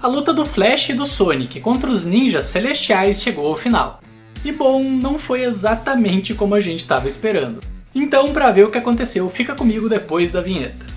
A luta do Flash e do Sonic contra os ninjas celestiais chegou ao final. E bom, não foi exatamente como a gente estava esperando. Então, para ver o que aconteceu, fica comigo depois da vinheta.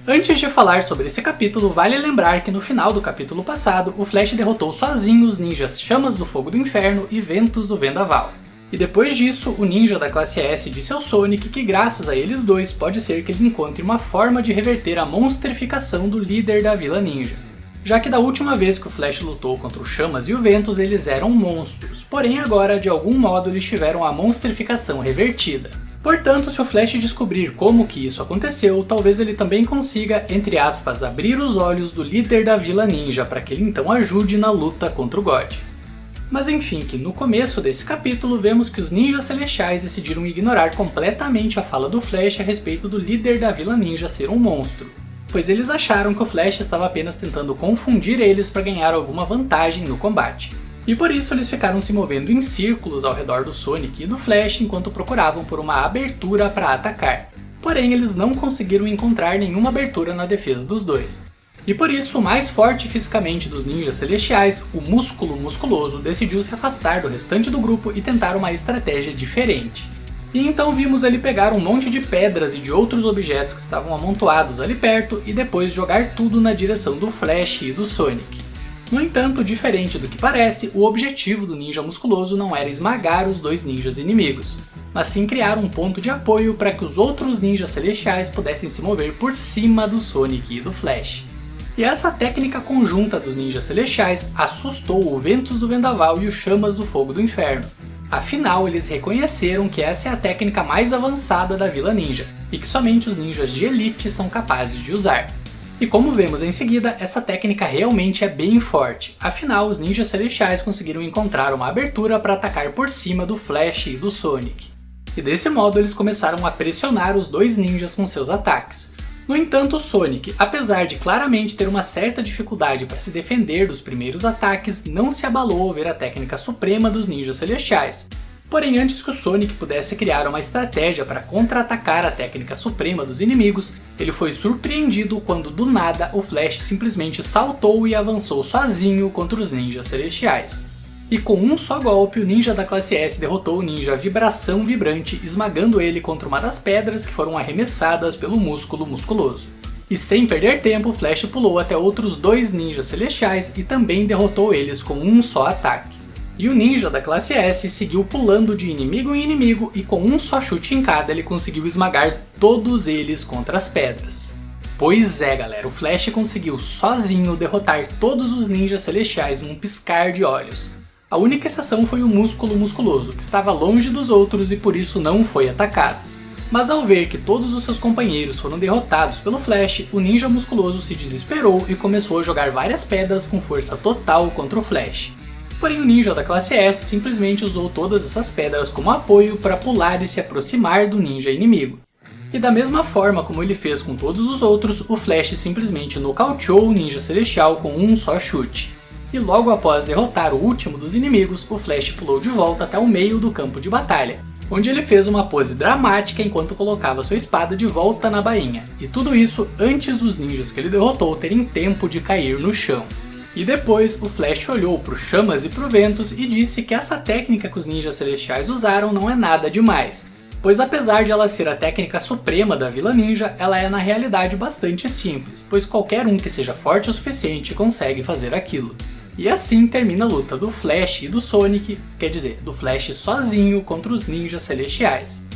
Antes de falar sobre esse capítulo, vale lembrar que no final do capítulo passado, o Flash derrotou sozinho os ninjas Chamas do Fogo do Inferno e Ventos do Vendaval. E depois disso, o ninja da classe S disse ao Sonic que graças a eles dois pode ser que ele encontre uma forma de reverter a monstrificação do líder da Vila Ninja. Já que da última vez que o Flash lutou contra o Chamas e o Ventos eles eram monstros, porém agora de algum modo eles tiveram a monstrificação revertida. Portanto, se o Flash descobrir como que isso aconteceu, talvez ele também consiga, entre aspas, abrir os olhos do líder da Vila Ninja para que ele então ajude na luta contra o God. Mas enfim, que no começo desse capítulo vemos que os ninjas celestiais decidiram ignorar completamente a fala do Flash a respeito do líder da Vila Ninja ser um monstro, pois eles acharam que o Flash estava apenas tentando confundir eles para ganhar alguma vantagem no combate. E por isso eles ficaram se movendo em círculos ao redor do Sonic e do Flash enquanto procuravam por uma abertura para atacar. Porém, eles não conseguiram encontrar nenhuma abertura na defesa dos dois. E por isso, o mais forte fisicamente dos ninjas celestiais, o Músculo Musculoso, decidiu se afastar do restante do grupo e tentar uma estratégia diferente. E então vimos ele pegar um monte de pedras e de outros objetos que estavam amontoados ali perto e depois jogar tudo na direção do Flash e do Sonic. No entanto, diferente do que parece, o objetivo do ninja musculoso não era esmagar os dois ninjas inimigos, mas sim criar um ponto de apoio para que os outros ninjas celestiais pudessem se mover por cima do Sonic e do Flash. E essa técnica conjunta dos ninjas celestiais assustou o Ventos do Vendaval e os Chamas do Fogo do Inferno. Afinal, eles reconheceram que essa é a técnica mais avançada da Vila Ninja, e que somente os ninjas de elite são capazes de usar. E como vemos em seguida, essa técnica realmente é bem forte, afinal os ninjas celestiais conseguiram encontrar uma abertura para atacar por cima do Flash e do Sonic. E desse modo eles começaram a pressionar os dois ninjas com seus ataques. No entanto, o Sonic, apesar de claramente ter uma certa dificuldade para se defender dos primeiros ataques, não se abalou ao ver a técnica suprema dos ninjas celestiais. Porém, antes que o Sonic pudesse criar uma estratégia para contra-atacar a técnica suprema dos inimigos, ele foi surpreendido quando do nada o Flash simplesmente saltou e avançou sozinho contra os ninjas celestiais. E com um só golpe, o ninja da classe S derrotou o ninja Vibração Vibrante, esmagando ele contra uma das pedras que foram arremessadas pelo Músculo Musculoso. E sem perder tempo, o Flash pulou até outros dois ninjas celestiais e também derrotou eles com um só ataque. E o ninja da classe S seguiu pulando de inimigo em inimigo e com um só chute em cada ele conseguiu esmagar todos eles contra as pedras. Pois é galera, o Flash conseguiu sozinho derrotar todos os ninjas celestiais num piscar de olhos. A única exceção foi o Músculo Musculoso, que estava longe dos outros e por isso não foi atacado. Mas ao ver que todos os seus companheiros foram derrotados pelo Flash, o ninja musculoso se desesperou e começou a jogar várias pedras com força total contra o Flash. Porém o ninja da classe S simplesmente usou todas essas pedras como apoio para pular e se aproximar do ninja inimigo. E da mesma forma como ele fez com todos os outros, o Flash simplesmente nocauteou o ninja celestial com um só chute. E logo após derrotar o último dos inimigos, o Flash pulou de volta até o meio do campo de batalha, onde ele fez uma pose dramática enquanto colocava sua espada de volta na bainha, e tudo isso antes dos ninjas que ele derrotou terem tempo de cair no chão. E depois, o Flash olhou para os Chamas e para o Ventos e disse que essa técnica que os ninjas celestiais usaram não é nada demais, pois apesar de ela ser a técnica suprema da Vila Ninja, ela é na realidade bastante simples, pois qualquer um que seja forte o suficiente consegue fazer aquilo. E assim termina a luta do Flash e do Sonic, quer dizer, do Flash sozinho contra os ninjas celestiais.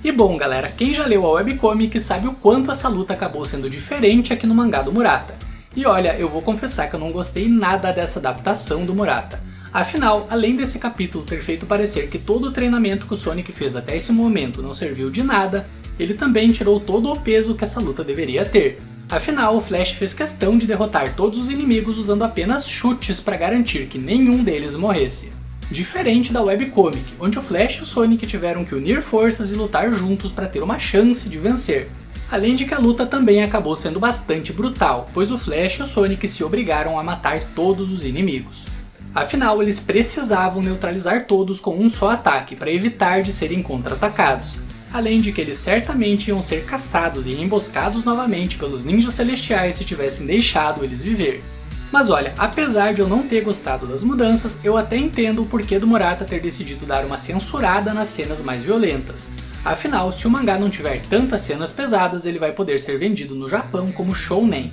E bom galera, quem já leu a webcomic sabe o quanto essa luta acabou sendo diferente aqui no mangá do Murata. E olha, eu vou confessar que eu não gostei nada dessa adaptação do Murata. Afinal, além desse capítulo ter feito parecer que todo o treinamento que o Sonic fez até esse momento não serviu de nada, ele também tirou todo o peso que essa luta deveria ter. Afinal, o Flash fez questão de derrotar todos os inimigos usando apenas chutes para garantir que nenhum deles morresse. Diferente da webcomic, onde o Flash e o Sonic tiveram que unir forças e lutar juntos para ter uma chance de vencer. Além de que a luta também acabou sendo bastante brutal, pois o Flash e o Sonic se obrigaram a matar todos os inimigos. Afinal, eles precisavam neutralizar todos com um só ataque para evitar de serem contra-atacados. além de que eles certamente iam ser caçados e emboscados novamente pelos ninjas celestiais se tivessem deixado eles viver. Mas olha, apesar de eu não ter gostado das mudanças, eu até entendo o porquê do Murata ter decidido dar uma censurada nas cenas mais violentas. Afinal, se o mangá não tiver tantas cenas pesadas, ele vai poder ser vendido no Japão como shounen.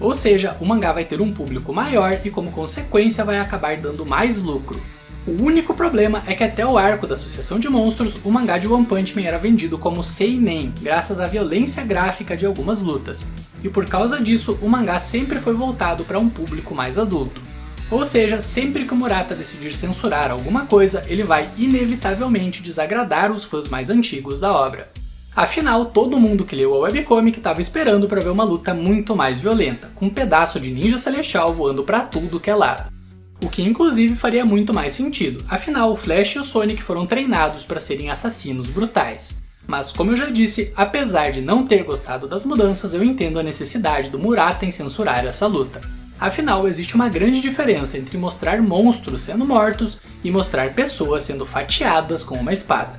Ou seja, o mangá vai ter um público maior e como consequência vai acabar dando mais lucro. O único problema é que até o arco da Associação de Monstros, o mangá de One Punch Man era vendido como seinen, graças à violência gráfica de algumas lutas. E por causa disso, o mangá sempre foi voltado para um público mais adulto. Ou seja, sempre que o Murata decidir censurar alguma coisa, ele vai inevitavelmente desagradar os fãs mais antigos da obra. Afinal, todo mundo que leu a webcomic estava esperando para ver uma luta muito mais violenta, com um pedaço de ninja celestial voando para tudo que é lado. O que inclusive faria muito mais sentido, afinal o Flash e o Sonic foram treinados para serem assassinos brutais. Mas como eu já disse, apesar de não ter gostado das mudanças, eu entendo a necessidade do Murata em censurar essa luta. Afinal, existe uma grande diferença entre mostrar monstros sendo mortos e mostrar pessoas sendo fatiadas com uma espada.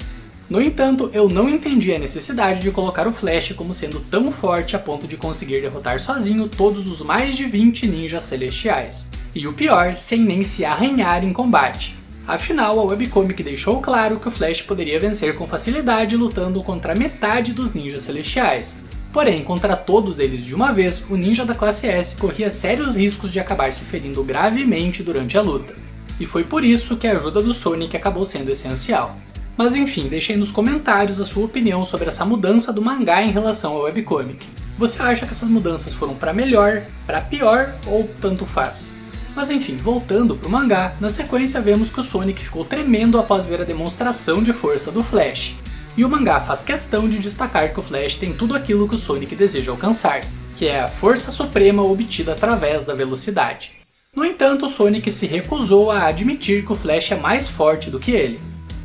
No entanto, eu não entendi a necessidade de colocar o Flash como sendo tão forte a ponto de conseguir derrotar sozinho todos os mais de 20 ninjas celestiais. E o pior, sem nem se arranhar em combate. Afinal, a webcomic deixou claro que o Flash poderia vencer com facilidade lutando contra metade dos ninjas celestiais. Porém, contra todos eles de uma vez, o ninja da classe S corria sérios riscos de acabar se ferindo gravemente durante a luta. E foi por isso que a ajuda do Sonic acabou sendo essencial. Mas enfim, deixem nos comentários a sua opinião sobre essa mudança do mangá em relação ao webcomic. Você acha que essas mudanças foram para melhor, para pior ou tanto faz? Mas enfim, voltando pro mangá, na sequência vemos que o Sonic ficou tremendo após ver a demonstração de força do Flash. E o mangá faz questão de destacar que o Flash tem tudo aquilo que o Sonic deseja alcançar, que é a força suprema obtida através da velocidade. No entanto, o Sonic se recusou a admitir que o Flash é mais forte do que ele.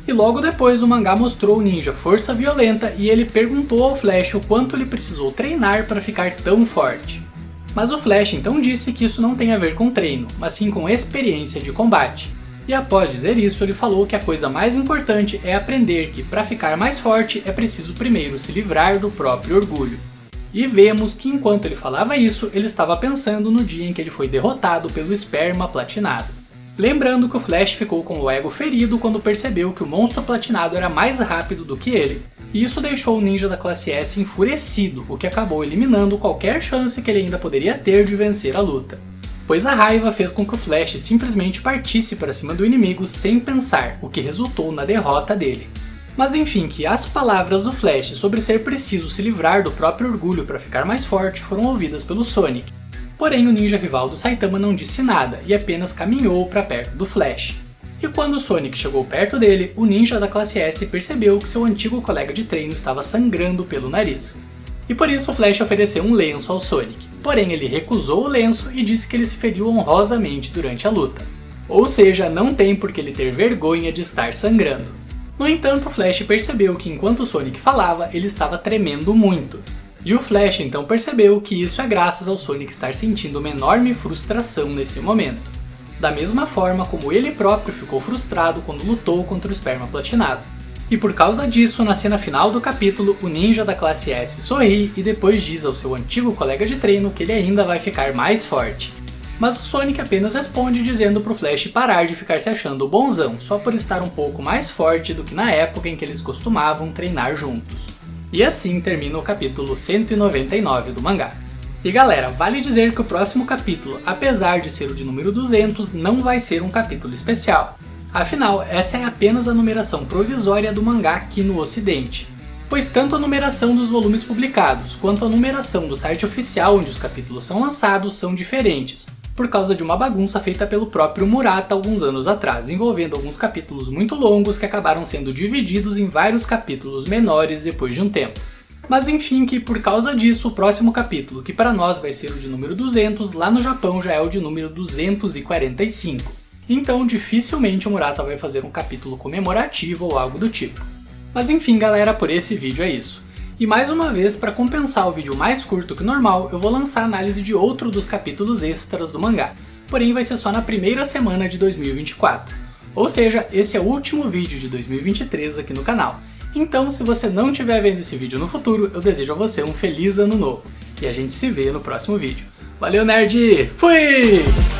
E logo depois o mangá mostrou o ninja força violenta e ele perguntou ao Flash o quanto ele precisou treinar para ficar tão forte. Mas o Flash então disse que isso não tem a ver com treino, mas sim com experiência de combate. E após dizer isso, ele falou que a coisa mais importante é aprender que para ficar mais forte é preciso primeiro se livrar do próprio orgulho. E vemos que enquanto ele falava isso, ele estava pensando no dia em que ele foi derrotado pelo Esperma Platinado. Lembrando que o Flash ficou com o ego ferido quando percebeu que o monstro platinado era mais rápido do que ele, e isso deixou o ninja da classe S enfurecido, o que acabou eliminando qualquer chance que ele ainda poderia ter de vencer a luta. Pois a raiva fez com que o Flash simplesmente partisse para cima do inimigo sem pensar, o que resultou na derrota dele. Mas enfim, que as palavras do Flash sobre ser preciso se livrar do próprio orgulho para ficar mais forte foram ouvidas pelo Sonic. Porém, o ninja rival do Saitama não disse nada e apenas caminhou para perto do Flash. E quando o Sonic chegou perto dele, o ninja da classe S percebeu que seu antigo colega de treino estava sangrando pelo nariz. E por isso o Flash ofereceu um lenço ao Sonic, porém ele recusou o lenço e disse que ele se feriu honrosamente durante a luta. Ou seja, não tem por que ele ter vergonha de estar sangrando. No entanto, o Flash percebeu que enquanto o Sonic falava, ele estava tremendo muito. E o Flash então percebeu que isso é graças ao Sonic estar sentindo uma enorme frustração nesse momento. Da mesma forma como ele próprio ficou frustrado quando lutou contra o Esperma Platinado. E por causa disso, na cena final do capítulo, o ninja da classe S sorri e depois diz ao seu antigo colega de treino que ele ainda vai ficar mais forte. Mas o Sonic apenas responde dizendo pro Flash parar de ficar se achando bonzão, só por estar um pouco mais forte do que na época em que eles costumavam treinar juntos. E assim termina o capítulo 199 do mangá. E galera, vale dizer que o próximo capítulo, apesar de ser o de número 200, não vai ser um capítulo especial. Afinal, essa é apenas a numeração provisória do mangá aqui no ocidente. Pois tanto a numeração dos volumes publicados, quanto a numeração do site oficial onde os capítulos são lançados são diferentes, por causa de uma bagunça feita pelo próprio Murata alguns anos atrás, envolvendo alguns capítulos muito longos que acabaram sendo divididos em vários capítulos menores depois de um tempo. Mas enfim, que por causa disso, o próximo capítulo, que para nós vai ser o de número 200, lá no Japão já é o de número 245. Então dificilmente o Murata vai fazer um capítulo comemorativo ou algo do tipo. Mas enfim galera, por esse vídeo é isso. E mais uma vez, para compensar o vídeo mais curto que normal, eu vou lançar análise de outro dos capítulos extras do mangá, porém vai ser só na primeira semana de 2024. Ou seja, esse é o último vídeo de 2023 aqui no canal. Então, se você não estiver vendo esse vídeo no futuro, eu desejo a você um feliz ano novo. E a gente se vê no próximo vídeo. Valeu, nerd! Fui!